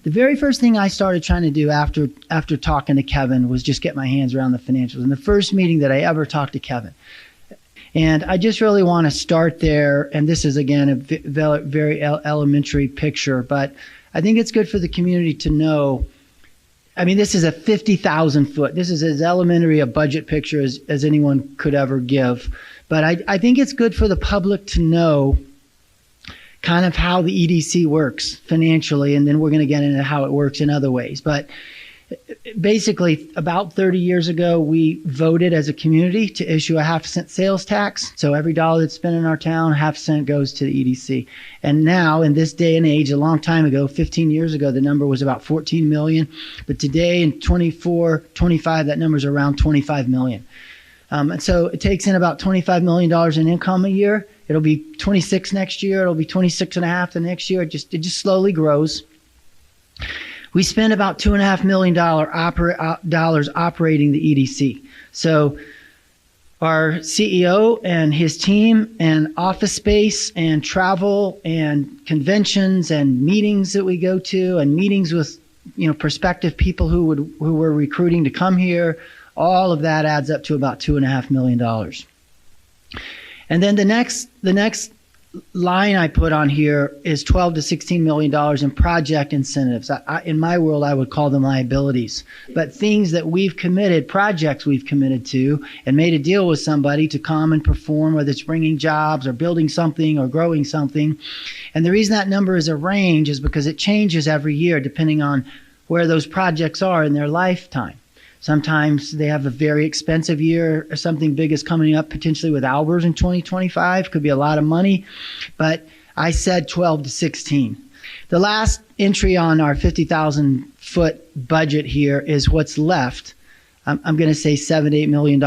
The very first thing I started trying to do after talking to Kevin was just get my hands around the financials. In the first meeting that I ever talked to Kevin. And I just really want to start there. And this is, again, a very elementary picture, but I think it's good for the community to know. I mean, this is a 50,000 foot. This is as elementary a budget picture as anyone could ever give. But I think it's good for the public to know kind of how the EDC works financially, and then we're going to get into how it works in other ways. But basically, about 30 years ago, we voted as a community to issue a 1/2 cent sales tax. So every dollar that's spent in our town, 1/2 cent goes to the EDC. And now, in this day and age, a long time ago, 15 years ago, the number was about 14 million. But today, in 24, 25, that number's around 25 million. And so it takes in about $25 million in income a year. It'll be 26 next year. It'll be 26 and a half the next year. It just slowly grows. We spend about $2.5 million dollars operating the EDC. So our CEO and his team and office space and travel and conventions and meetings that we go to and meetings with prospective people who were recruiting to come here, all of that adds up to about $2.5 million. And then the next line I put on here is $12 to $16 million in project incentives. In my world, I would call them liabilities, but things that we've committed, projects we've committed to and made a deal with somebody to come and perform, whether it's bringing jobs or building something or growing something. And the reason that number is a range is because it changes every year depending on where those projects are in their lifetime. Sometimes they have a very expensive year, or something big is coming up potentially with Albers in 2025. Could be a lot of money, but I said 12 to 16. The last entry on our 50,000 foot budget here is what's left. I'm going to say $7 to $8 million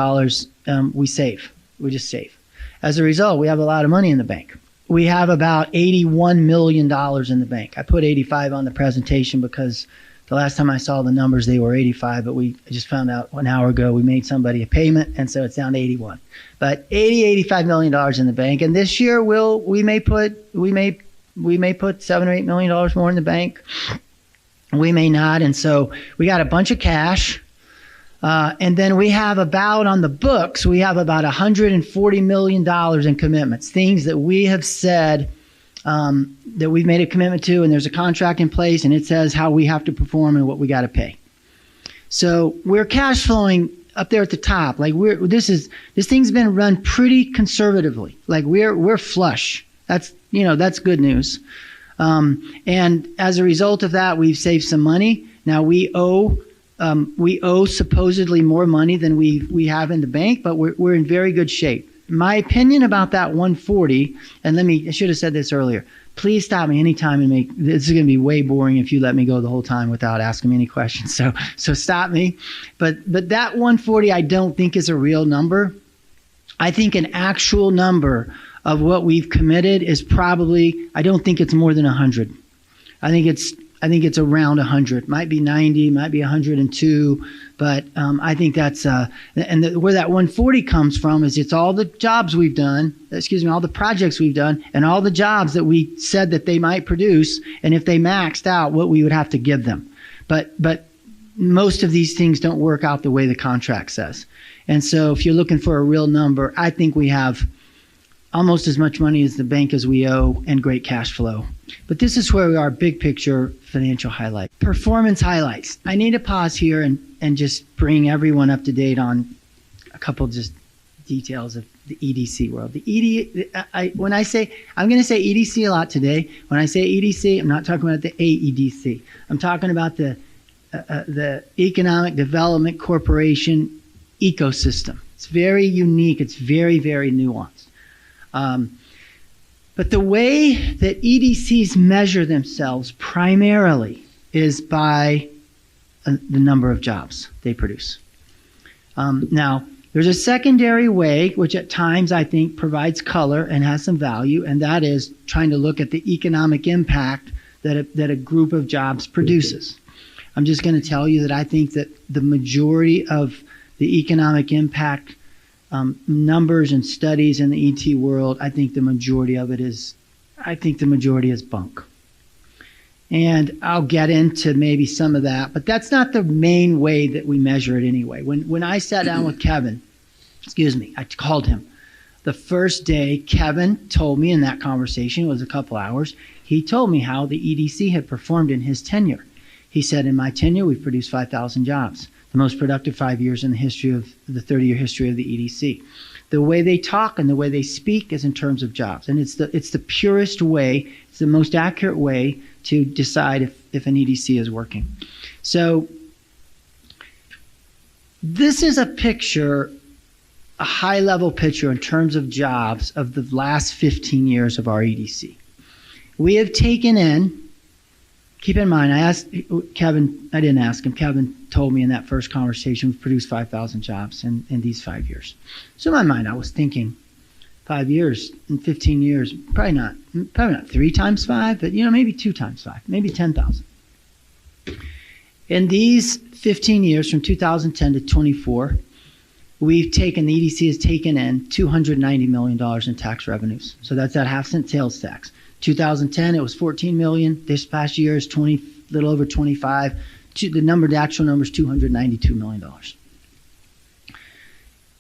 we save. We just save. As a result, we have a lot of money in the bank. We have about $81 million in the bank. I put 85 on the presentation because the last time I saw the numbers, they were 85, but I just found out 1 hour ago we made somebody a payment, and so it's down to 81. But $85 million in the bank, and this year we may put $7 or $8 million more in the bank. We may not, and so we got a bunch of cash, and then we have on the books we have about $140 million in commitments, things that we have said. That we've made a commitment to, and there's a contract in place, and it says how we have to perform and what we got to pay. So we're cash flowing up there at the top. Like this thing's been run pretty conservatively. Like we're flush. That's good news. And as a result of that, we've saved some money. Now we owe supposedly more money than we have in the bank, but we're in very good shape. My opinion about that 140, and I should have said this earlier. Please stop me anytime this is going to be way boring if you let me go the whole time without asking me any questions. So stop me. But that 140 I don't think is a real number. I think an actual number of what we've committed is probably, I don't think it's more than 100. I think it's around 100. Might be 90, might be 102, but I think that's where that 140 comes from is it's all the jobs we've done, all the projects we've done, and all the jobs that we said that they might produce, and if they maxed out, what we would have to give them. But most of these things don't work out the way the contract says. And so if you're looking for a real number, I think we have almost as much money as the bank as we owe and great cash flow. But this is where we are, big picture financial highlight. Performance highlights. I need to pause here and just bring everyone up to date on a couple just details of the EDC world. When I say, I'm going to say EDC a lot today. When I say EDC, I'm not talking about the AEDC. I'm talking about the Economic Development Corporation ecosystem. It's very unique. It's very, very nuanced. But the way that EDCs measure themselves primarily is by the number of jobs they produce. Now, there's a secondary way, which at times I think provides color and has some value, and that is trying to look at the economic impact that a group of jobs produces. I'm just going to tell you that I think that the majority of the economic impact numbers and studies in the ET world, I think the majority is bunk. And I'll get into maybe some of that, but that's not the main way that we measure it anyway. When I sat down with Kevin, I called him. The first day, Kevin told me in that conversation, it was a couple hours, he told me how the EDC had performed in his tenure. He said, in my tenure, we've produced 5,000 jobs, the most productive 5 years in the history of the 30-year history of the EDC. The way they talk and the way they speak is in terms of jobs. And it's the purest way, it's the most accurate way to decide if an EDC is working. So this is a picture, a high-level picture in terms of jobs of the last 15 years of our EDC. We have taken in, keep in mind, I asked Kevin, I didn't ask him, Kevin told me in that first conversation we've produced 5,000 jobs in these 5 years. So in my mind I was thinking 5 years and 15 years, probably not 3 times 5, but maybe 2 times 5, maybe 10,000. In these 15 years from 2010 to 24, the EDC has taken in $290 million in tax revenues. So that's that half-cent sales tax. 2010, it was 14 million. This past year is little over 25. The actual number is $292 million.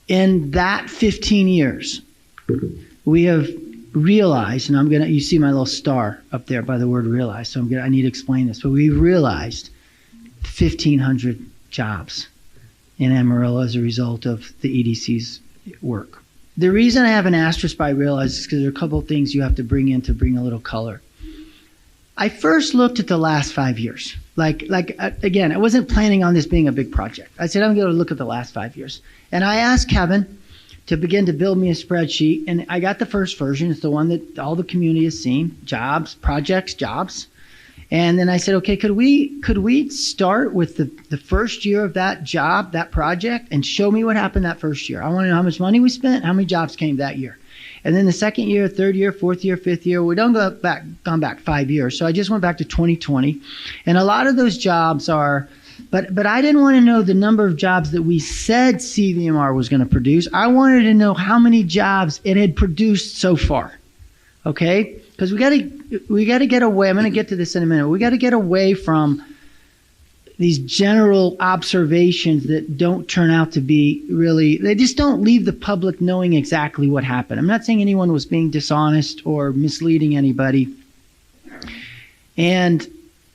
In that 15 years, we have realized, and you see my little star up there by the word realize, so I need to explain this, but we realized 1,500 jobs in Amarillo as a result of the EDC's work. The reason I have an asterisk by realize is because there are a couple of things you have to bring in to bring a little color. I first looked at the last 5 years. Again, I wasn't planning on this being a big project. I said, I'm going to look at the last 5 years. And I asked Kevin to begin to build me a spreadsheet, and I got the first version. It's the one that all the community has seen, jobs, projects, jobs. And then I said, okay, could we start with the first year of that job, that project, and show me what happened that first year? I want to know how much money we spent, how many jobs came that year. And then the second year, third year, fourth year, fifth year, we don't gone back 5 years. So I just went back to 2020. And a lot of those jobs are, but I didn't want to know the number of jobs that we said CVMR was going to produce. I wanted to know how many jobs it had produced so far. Okay? Because we got to get away. I'm going to get to this in a minute. We got to get away from these general observations that don't turn out to be really, they just don't leave the public knowing exactly what happened. I'm not saying anyone was being dishonest or misleading anybody. And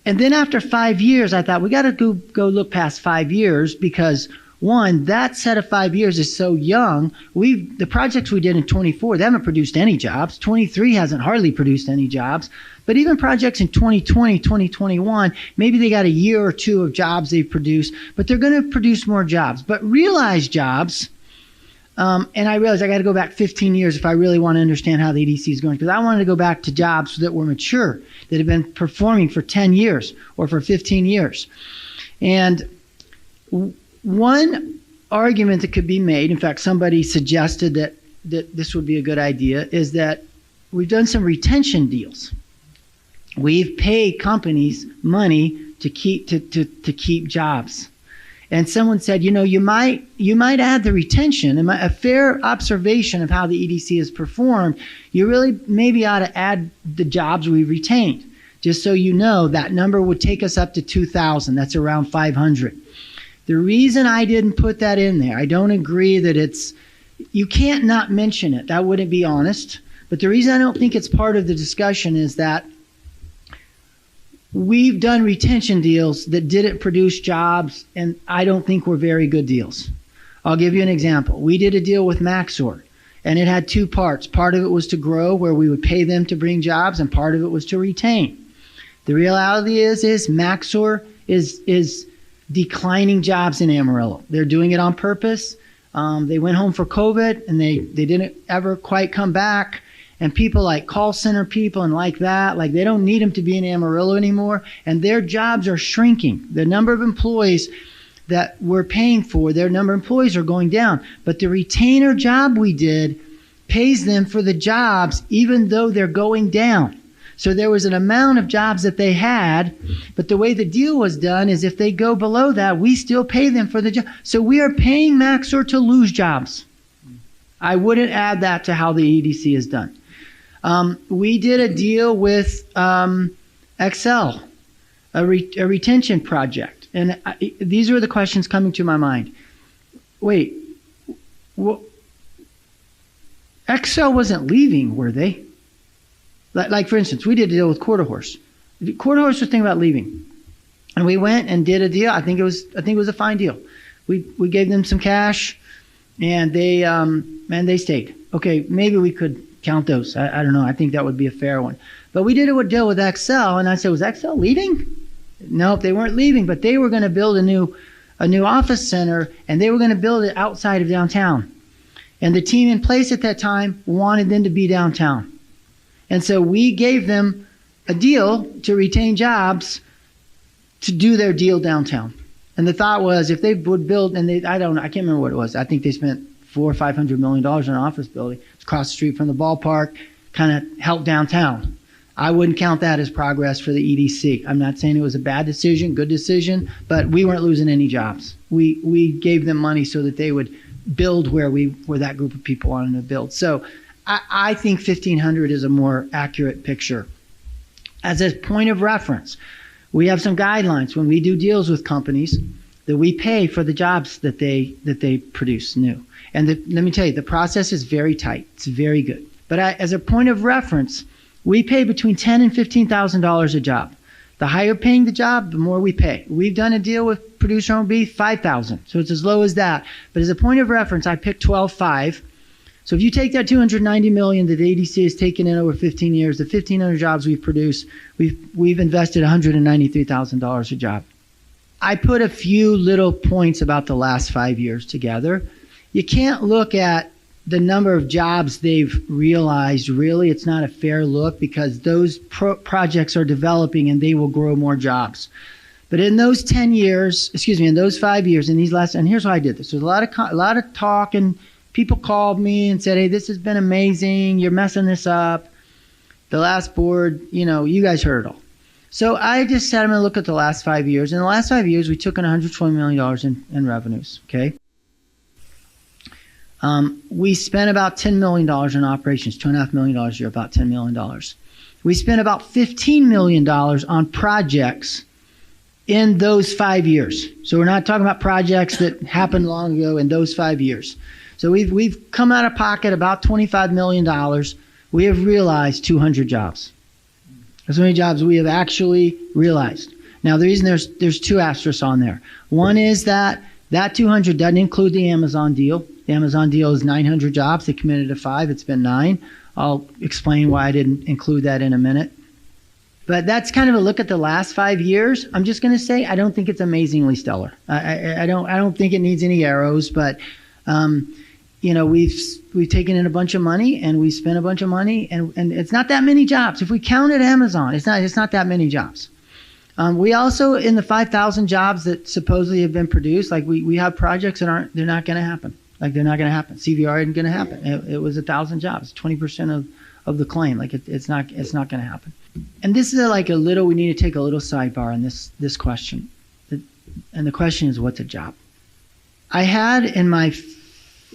then after 5 years, I thought we got to go look past 5 years because one, that set of 5 years is so young. The projects we did in 24, they haven't produced any jobs. 23 hasn't hardly produced any jobs. But even projects in 2020, 2021, maybe they got a year or two of jobs they've produced, but they're going to produce more jobs. But realized jobs, and I realized I got to go back 15 years if I really want to understand how the EDC is going, because I wanted to go back to jobs that were mature, that have been performing for 10 years or for 15 years. And one argument that could be made, in fact, somebody suggested that this would be a good idea, is that we've done some retention deals. We've paid companies money to keep jobs. And someone said, you might add the retention, and a fair observation of how the EDC has performed, you really maybe ought to add the jobs we retained. Just so you know, that number would take us up to 2,000. That's around 500. The reason I didn't put that in there, I don't agree that you can't not mention it. That wouldn't be honest. But the reason I don't think it's part of the discussion is that we've done retention deals that didn't produce jobs, and I don't think were very good deals. I'll give you an example. We did a deal with Maxor, and it had two parts. Part of it was to grow, where we would pay them to bring jobs, and part of it was to retain. The reality is Maxor is declining jobs in Amarillo. They're doing it on purpose. They went home for COVID, and they didn't ever quite come back. And people like call center people and like they don't need them to be in Amarillo anymore. And their jobs are shrinking. The number of employees that we're paying for, their number of employees are going down. But the retainer job we did pays them for the jobs even though they're going down. So there was an amount of jobs that they had, but the way the deal was done is if they go below that, we still pay them for the job. So we are paying Maxor to lose jobs. I wouldn't add that to how the EDC is done. We did a deal with Excel, a retention project. And these are the questions coming to my mind. Wait, Excel wasn't leaving, were they? Like for instance, we did a deal with Quarter Horse. Quarter Horse was thinking about leaving, and we went and did a deal. I think it was a fine deal. We gave them some cash, and they stayed. Okay, maybe we could count those. I don't know. I think that would be a fair one. But we did a deal with Excel, and I said, was Excel leaving? Nope, they weren't leaving, but they were going to build a new office center, and they were going to build it outside of downtown. And the team in place at that time wanted them to be downtown. And so we gave them a deal to retain jobs to do their deal downtown. And the thought was if they would build, and I can't remember what it was. I think they spent $400 or $500 million on an office building. It's across the street from the ballpark, kind of helped downtown. I wouldn't count that as progress for the EDC. I'm not saying it was a bad decision, good decision, but we weren't losing any jobs. We gave them money so that they would build where that group of people wanted to build. So I think 1,500 is a more accurate picture. As a point of reference, we have some guidelines when we do deals with companies that we pay for the jobs that they produce new. And let me tell you, the process is very tight. It's very good. But as a point of reference, we pay between $10,000 and $15,000 a job. The higher paying the job, the more we pay. We've done a deal with Producer Owned Beef, $5,000. So it's as low as that. But as a point of reference, I picked 12.5. So if you take that $290 million that the AEDC has taken in over 15 years, the 1,500 jobs we've produced, we've invested $193,000 a job. I put a few little points about the last 5 years together. You can't look at the number of jobs they've realized. Really, it's not a fair look because those projects are developing and they will grow more jobs. But in those 10 years, in those 5 years, and here's how I did this. There's a lot of talk, and people called me and said, hey, this has been amazing. You're messing this up. The last board, you guys heard it all. So I just said, I'm going to look at the last 5 years. In the last 5 years, we took in $120 million in revenues, okay? We spent about $10 million in operations, $2.5 million a year, about $10 million. We spent about $15 million on projects in those 5 years. So we're not talking about projects that happened long ago in those 5 years. So we've come out of pocket about $25 million. We have realized 200 jobs. That's how many jobs we have actually realized. Now, the reason there's two asterisks on there. One is that 200 doesn't include the Amazon deal. The Amazon deal is 900 jobs. They committed to 5. It's been 9. I'll explain why I didn't include that in a minute. But that's kind of a look at the last 5 years. I'm just going to say I don't think it's amazingly stellar. I don't think it needs any arrows, but we've taken in a bunch of money and we spent a bunch of money, and it's not that many jobs. If we counted Amazon, it's not that many jobs. We also, in the 5,000 jobs that supposedly have been produced, like we have projects that they're not going to happen. Like they're not going to happen. CVR isn't going to happen. It was 1,000 jobs, 20% of the claim. Like it's not going to happen. And this is we need to take a little sidebar on this question. And the question is, what's a job? I had in my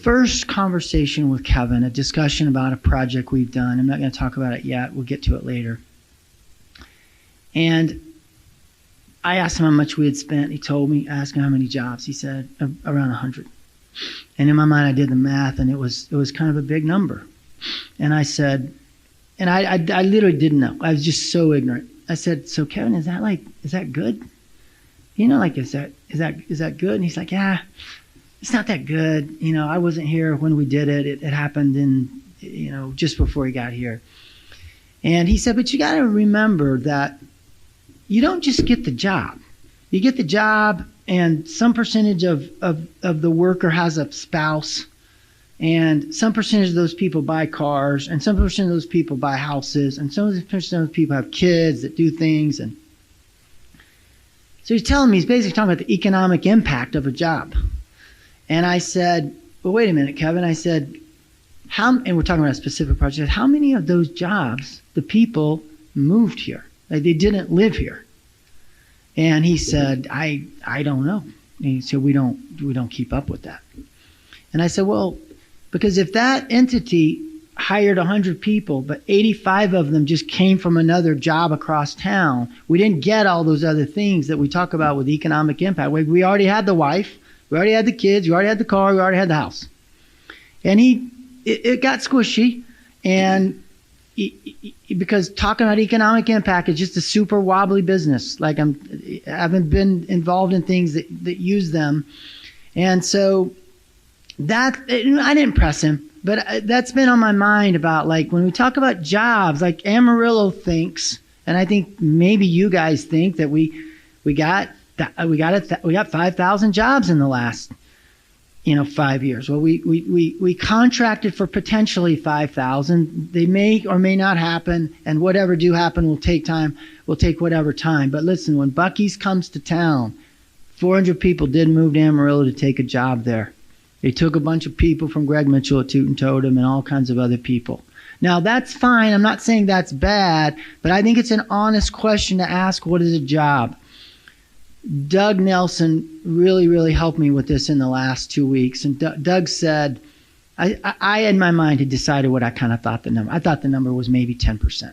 first conversation with Kevin a discussion about a project we've done. I'm not going to talk about it yet. We'll get to it later. And I asked him how much we had spent. He told me. I asked him how many jobs. He said around 100. And in my mind, I did the math, and it was kind of a big number. And I said, and I literally didn't know. I was just so ignorant. I said, so Kevin, is that good? Is that good? And he's like, yeah, it's not that good. I wasn't here when we did it. It happened just before he got here. And he said, but you got to remember that you don't just get the job. You get the job, and some percentage of the worker has a spouse, and some percentage of those people buy cars, and some percent of those people buy houses, and some percent of those people have kids that do things. And so he's basically talking about the economic impact of a job. And I said, well, wait a minute, Kevin. I said, and we're talking about a specific project, how many of those jobs, the people moved here? Like they didn't live here. And he said, I don't know. And he said, we don't keep up with that. And I said, well, because if that entity hired 100 people, but 85 of them just came from another job across town. We didn't get all those other things that we talk about with economic impact. We already had the wife, we already had the kids, we already had the car, we already had the house. And it got squishy, and because talking about economic impact is just a super wobbly business. Like I haven't been involved in things that use them. And so that, I didn't press him. But that's been on my mind about, like, when we talk about jobs, like Amarillo thinks, and I think maybe you guys think that we got 5,000 jobs in the last 5 years. Well, we contracted for potentially 5,000. They may or may not happen, and whatever do happen will take time. Will take whatever time. But listen, when Buc-ee's comes to town, 400 people did move to Amarillo to take a job there. They took a bunch of people from Greg Mitchell at Toot and Totem and all kinds of other people. Now, that's fine. I'm not saying that's bad, but I think it's an honest question to ask, what is a job? Doug Nelson really, really helped me with this in the last 2 weeks. And Doug said, I in my mind had decided what I kind of thought the number. I thought the number was maybe 10%.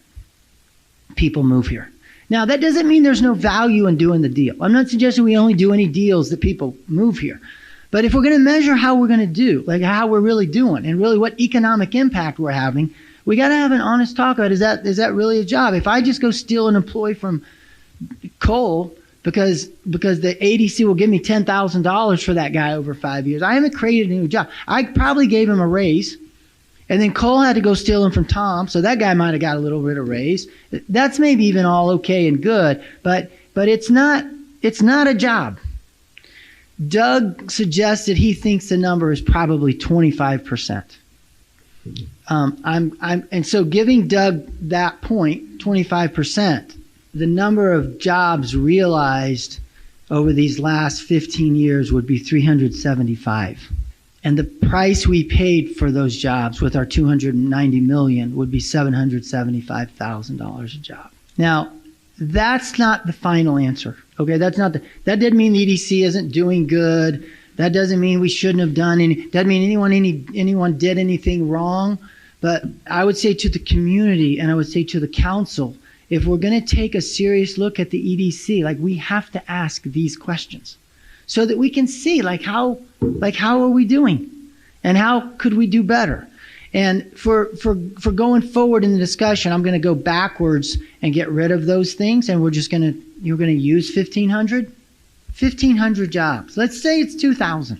People move here. Now, that doesn't mean there's no value in doing the deal. I'm not suggesting we only do any deals that people move here. But if we're going to measure how we're going to do, like how we're really doing and really what economic impact we're having, we got to have an honest talk about, is that really a job? If I just go steal an employee from Cole because the AEDC will give me $10,000 for that guy over 5 years, I haven't created a new job. I probably gave him a raise, and then Cole had to go steal him from Tom, so that guy might have got a little bit of raise. That's maybe even all okay and good, but it's not a job. Doug suggested he thinks the number is probably 25%. And so giving Doug that point, 25%, the number of jobs realized over these last 15 years would be 375. And the price we paid for those jobs with our $290 million would be $775,000 a job. Now, that's not the final answer. Okay, that didn't mean the EDC isn't doing good. That doesn't mean we shouldn't have done any. Doesn't mean anyone did anything wrong. But I would say to the community, and I would say to the council, if we're going to take a serious look at the EDC, like, we have to ask these questions, so that we can see how are we doing, and how could we do better. And for going forward in the discussion, I'm going to go backwards and get rid of those things, and you're going to use 1,500 jobs. Let's say it's 2,000.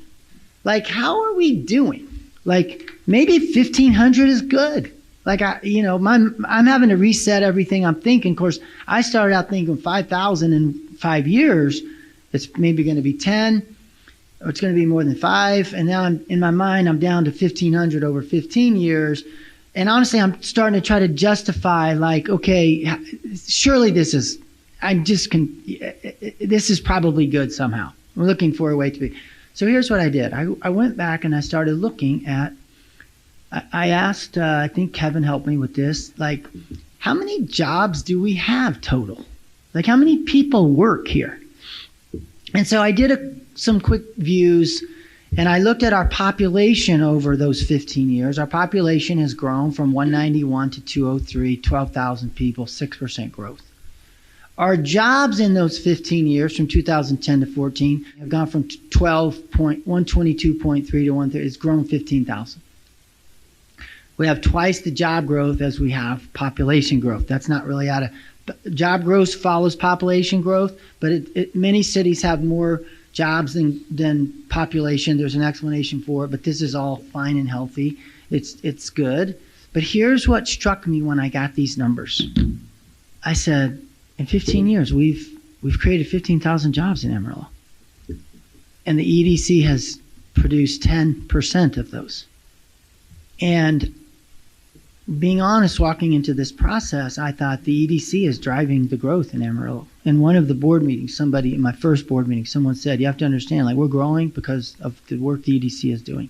Like, how are we doing? Like, maybe 1,500 is good. Like, I'm having to reset everything I'm thinking. Of course, I started out thinking 5,000 in 5 years. It's maybe going to be 10. Or it's going to be more than 5, and now in my mind I'm down to 1,500 over 15 years, and honestly I'm starting to try to justify, like, okay, surely this is probably good somehow. I'm looking for a way to be. So here's what I did. I went back and I started looking at. I asked. I think Kevin helped me with this. Like, how many jobs do we have total? Like, how many people work here? And so I did some quick views, and I looked at our population over those 15 years. Our population has grown from 191 to 203, 12,000 people, 6% growth. Our jobs in those 15 years, from 2010 to 14, have gone from 122.3 to 130. It's grown 15,000. We have twice the job growth as we have population growth. That's not really out of job growth follows population growth, but many cities have more jobs than population. There's an explanation for it, but this is all fine and healthy. It's good. But here's what struck me when I got these numbers. I said, in 15 years, we've created 15,000 jobs in Amarillo, and the EDC has produced 10% of those. And being honest, walking into this process, I thought the EDC is driving the growth in Amarillo. In one of the board meetings, in my first board meeting, someone said, you have to understand, like, we're growing because of the work the EDC is doing.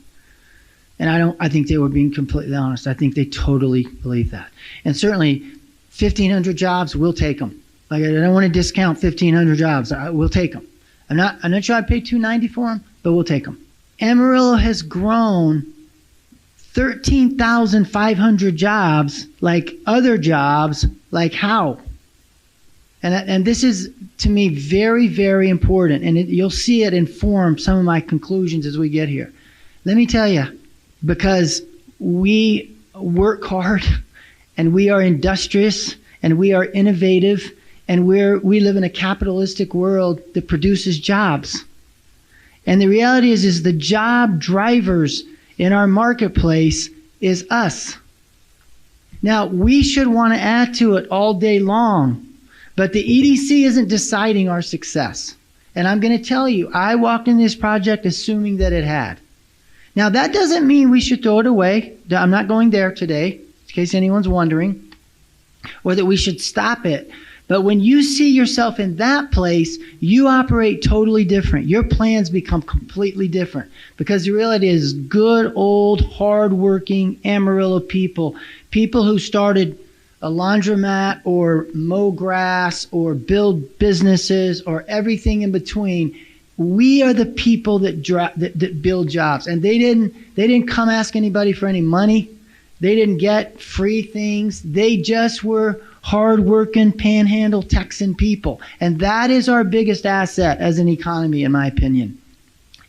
And I think they were being completely honest. I think they totally believe that. And certainly 1,500 jobs, we'll take them. Like, I don't want to discount 1,500 jobs. We'll take them. I'm not sure I'd pay $290 for them, but we'll take them. Amarillo has grown 13,500 jobs, like other jobs, like how? And this is, to me, very, very important. And you'll see it inform some of my conclusions as we get here. Let me tell you, because we work hard and we are industrious and we are innovative and we live in a capitalistic world that produces jobs. And the reality is the job drivers in our marketplace is us. Now, we should want to add to it all day long, but the EDC isn't deciding our success. And I'm going to tell you, I walked in this project assuming that it had. Now, that doesn't mean we should throw it away. I'm not going there today, in case anyone's wondering, or that we should stop it. But when you see yourself in that place, you operate totally different. Your plans become completely different because the reality is good, old, hardworking Amarillo people who started a laundromat or mow grass or build businesses or everything in between. We are the people that build jobs, and they didn't come ask anybody for any money. They didn't get free things. They just were hard-working, panhandle Texan people. And that is our biggest asset as an economy, in my opinion.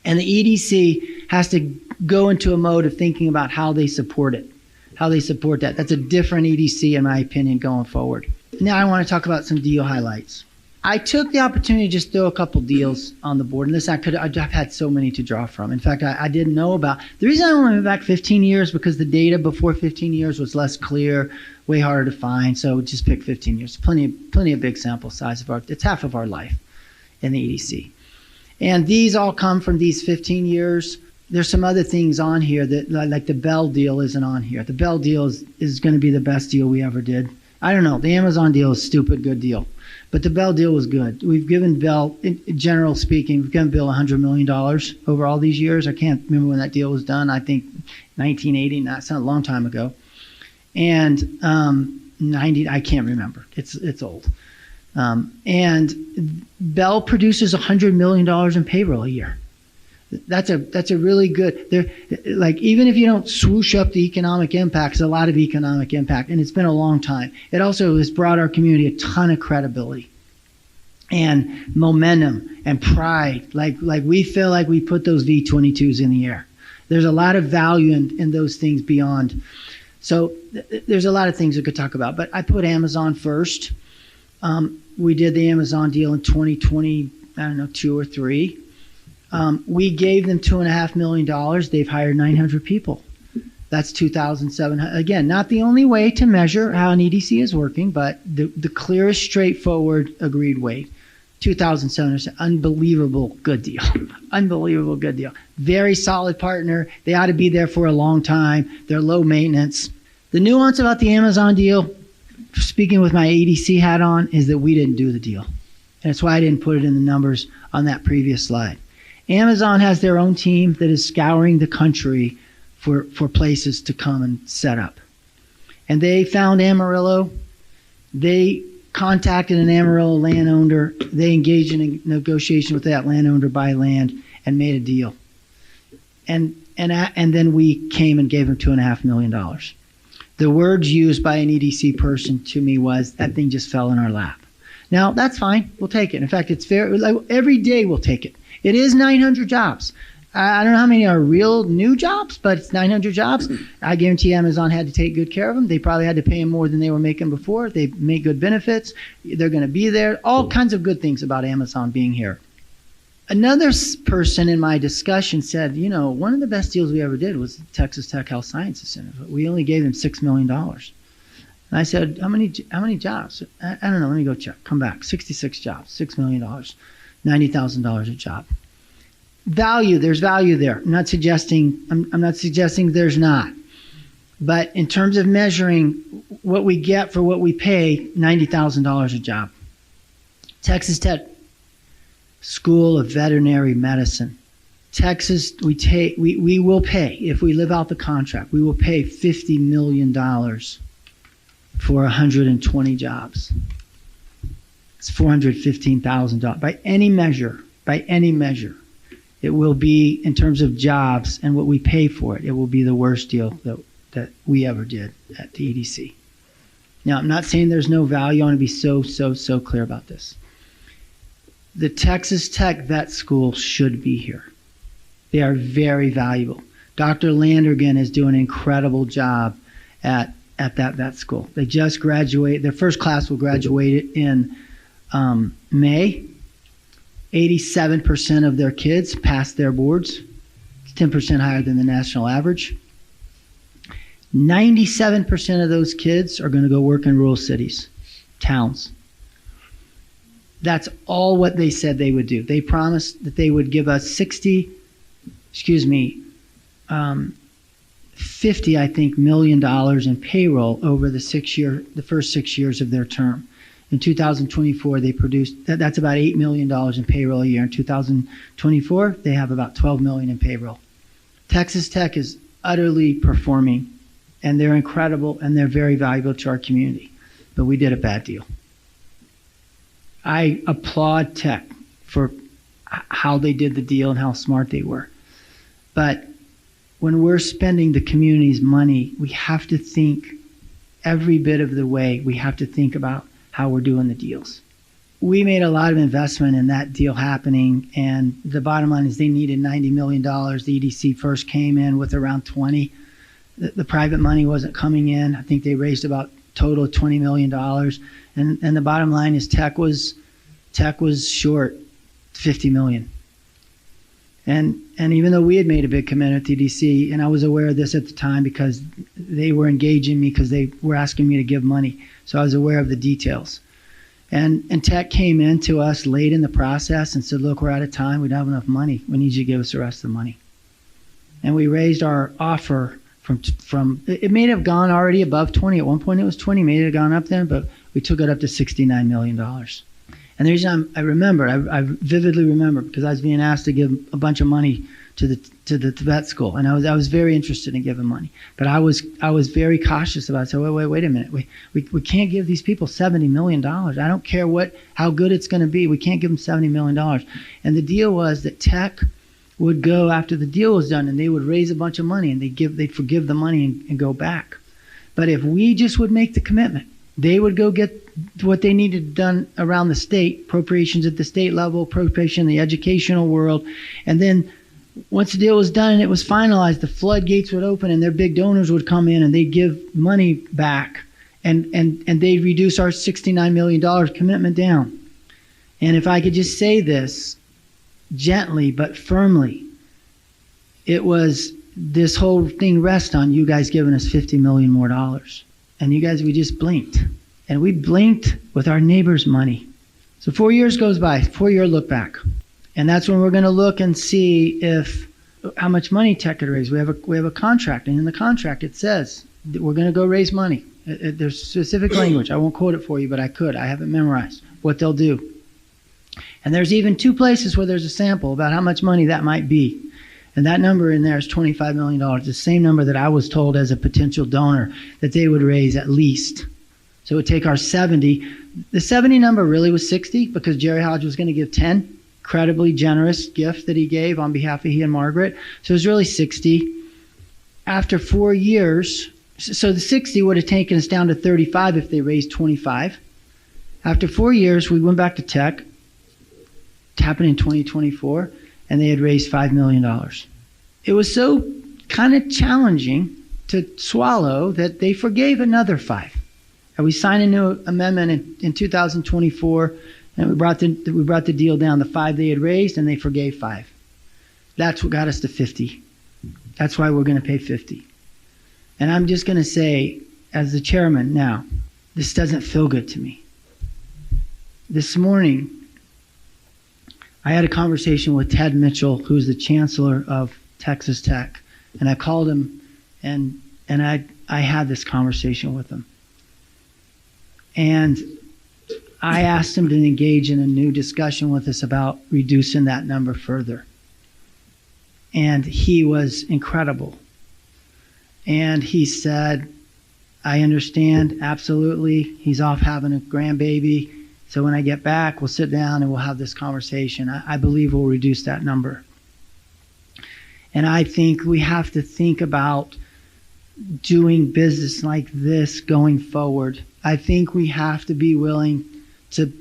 And the EDC has to go into a mode of thinking about how they support it, how they support that. That's a different EDC, in my opinion, going forward. Now I want to talk about some deal highlights. I took the opportunity to just throw a couple deals on the board. And listen, I've had so many to draw from. In fact, I didn't know about. The reason I only went back 15 years because the data before 15 years was less clear, way harder to find. So just pick 15 years. Plenty of big sample size. It's half of our life in the EDC. And these all come from these 15 years. There's some other things on here that, like the Bell deal isn't on here. The Bell deal is going to be the best deal we ever did. I don't know. The Amazon deal is a stupid good deal. But the Bell deal was good. We've given Bell, in general speaking, we've given Bell $100 million over all these years. I can't remember when that deal was done. I think 1980, that's not a long time ago. And 90, I can't remember. It's old. And Bell produces $100 million in payroll a year. That's a really good, like, even if you don't swoosh up the economic impact, there's a lot of economic impact, and it's been a long time. It also has brought our community a ton of credibility and momentum and pride. Like we feel like we put those V-22s in the air. There's a lot of value in those things beyond. So there's a lot of things we could talk about, but I put Amazon first. We did the Amazon deal in 2020, I don't know, 2 or 3. We gave them $2.5 million. They've hired 900 people. That's 2,700. Again, not the only way to measure how an EDC is working, but the clearest, straightforward, agreed way. 2,700. Unbelievable good deal. Unbelievable good deal. Very solid partner. They ought to be there for a long time. They're low maintenance. The nuance about the Amazon deal, speaking with my EDC hat on, is that we didn't do the deal. And that's why I didn't put it in the numbers on that previous slide. Amazon has their own team that is scouring the country for places to come and set up. And they found Amarillo. They contacted an Amarillo landowner. They engaged in a negotiation with that landowner to buy land and made a deal. And then we came and gave them $2.5 million. The words used by an EDC person to me was, that thing just fell in our lap. Now, that's fine. We'll take it. In fact, it's fair. Like, every day we'll take it. It is 900 jobs. I don't know how many are real new jobs, but it's 900 jobs. I guarantee Amazon had to take good care of them. They probably had to pay them more than they were making before. They make good benefits. They're going to be there. All kinds of good things about Amazon being here. Another person in my discussion said, you know, one of the best deals we ever did was Texas Tech Health Sciences Center. We only gave them $6 million. And I said, how many jobs? I don't know. Let me go check. Come back. 66 jobs, $6 million. $90,000 a job. Value, there's value there. I'm not suggesting there's not. But in terms of measuring what we get for what we pay, $90,000 a job. Texas Tech School of Veterinary Medicine. Texas, we will pay, if we live out the contract, we will pay $50 million for 120 jobs. It's $415,000 by any measure. it will be, in terms of jobs and what we pay for it, it will be the worst deal that we ever did at the EDC. Now, I'm not saying there's no value. I want to be so clear about this. The Texas Tech vet school should be here. They are very valuable. Dr. Landergan is doing an incredible job at that vet school. They just graduate. Their first class will graduate in May. 87% of their kids pass their boards. It's 10% higher than the national average. 97% of those kids are going to go work in rural cities, towns. That's all what they said they would do. They promised that they would give us 50, I think, $50 million in payroll over the first 6 years of their term. In 2024, they produced, that's about $8 million in payroll a year. In 2024, they have about $12 million in payroll. Texas Tech is utterly performing, and they're incredible, and they're very valuable to our community. But we did a bad deal. I applaud Tech for how they did the deal and how smart they were. But when we're spending the community's money, we have to think every bit of the way. We have to think about how we're doing the deals. We made a lot of investment in that deal happening, and the bottom line is they needed $90 million. The EDC first came in with around 20. The private money wasn't coming in. I think they raised about total $20 million. And the bottom line is Tech was short $50 million. And even though we had made a big commitment at the EDC, and I was aware of this at the time because they were engaging me because they were asking me to give money. So I was aware of the details. And Tech came in to us late in the process and said, look, we're out of time. We don't have enough money. We need you to give us the rest of the money. And we raised our offer from it may have gone already above 20. At one point it was 20, may have gone up there, but we took it up to $69 million. And the reason I remember, I vividly remember, because I was being asked to give a bunch of money to the vet school, and I was very interested in giving money, but I was very cautious about it. So wait a minute, we can't give these people $70 million. I don't care how good it's going to be. We can't give them $70 million. And the deal was that Tech would go after the deal was done, and they would raise a bunch of money, and they'd forgive the money and go back. But if we just would make the commitment, they would go get what they needed done around the state, appropriations at the state level, appropriation in the educational world. And then once the deal was done and it was finalized, the floodgates would open and their big donors would come in and they'd give money back. And they'd reduce our $69 million commitment down. And if I could just say this gently but firmly, it was this whole thing rests on you guys giving us $50 million more dollars. And you guys, we just blinked. And we blinked with our neighbors' money. So 4 years goes by, 4-year look back. And that's when we're going to look and see how much money Tech could raise. We have a contract, and in the contract it says that we're going to go raise money. There's specific language. I won't quote it for you, but I could. I have it memorized, what they'll do. And there's even 2 places where there's a sample about how much money that might be. And that number in there is $25 million, the same number that I was told as a potential donor that they would raise at least. So it would take our 70. The 70 number really was 60 because Jerry Hodge was going to give 10. Incredibly generous gift that he gave on behalf of he and Margaret. So it was really 60. After 4 years, so the 60 would have taken us down to 35 if they raised 25. After 4 years, we went back to Tech. It happened in 2024. And they had raised $5 million. It was so kind of challenging to swallow that they forgave another 5. And we signed a new amendment in 2024, and we brought the deal down to 5 they had raised, and they forgave 5. That's what got us to 50. That's why we're going to pay 50. And I'm just going to say, as the chairman now, this doesn't feel good to me. This morning, I had a conversation with Ted Mitchell, who's the chancellor of Texas Tech, and I called him and I had this conversation with him. And I asked him to engage in a new discussion with us about reducing that number further. And he was incredible. And he said, I understand, absolutely. He's off having a grandbaby. So when I get back, we'll sit down and we'll have this conversation. I believe we'll reduce that number. And I think we have to think about doing business like this going forward. I think we have to be willing to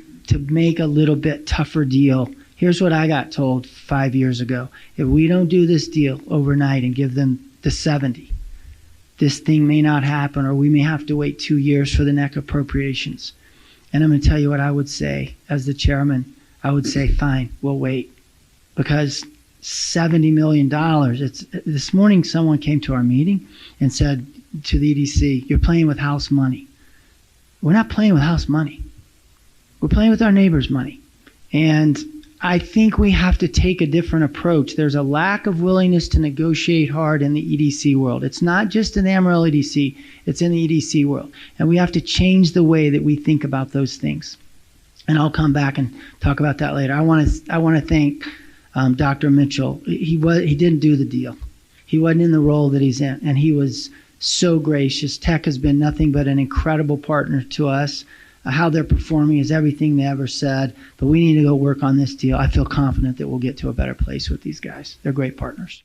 make a little bit tougher deal. Here's what I got told 5 years ago. If we don't do this deal overnight and give them the 70, this thing may not happen, or we may have to wait 2 years for the next appropriations. And I'm going to tell you what I would say as the chairman. I would say, fine, we'll wait. Because $70 million, this morning someone came to our meeting and said to the EDC, you're playing with house money. We're not playing with house money. We're playing with our neighbors' money. And I think we have to take a different approach. There's a lack of willingness to negotiate hard in the EDC world. It's not just in the Amarillo EDC, it's in the EDC world. And we have to change the way that we think about those things. And I'll come back and talk about that later. I want to thank Dr. Mitchell. He didn't do the deal. He wasn't in the role that he's in, and he was so gracious. Tech has been nothing but an incredible partner to us. How they're performing is everything they ever said, but we need to go work on this deal. I feel confident that we'll get to a better place with these guys. They're great partners.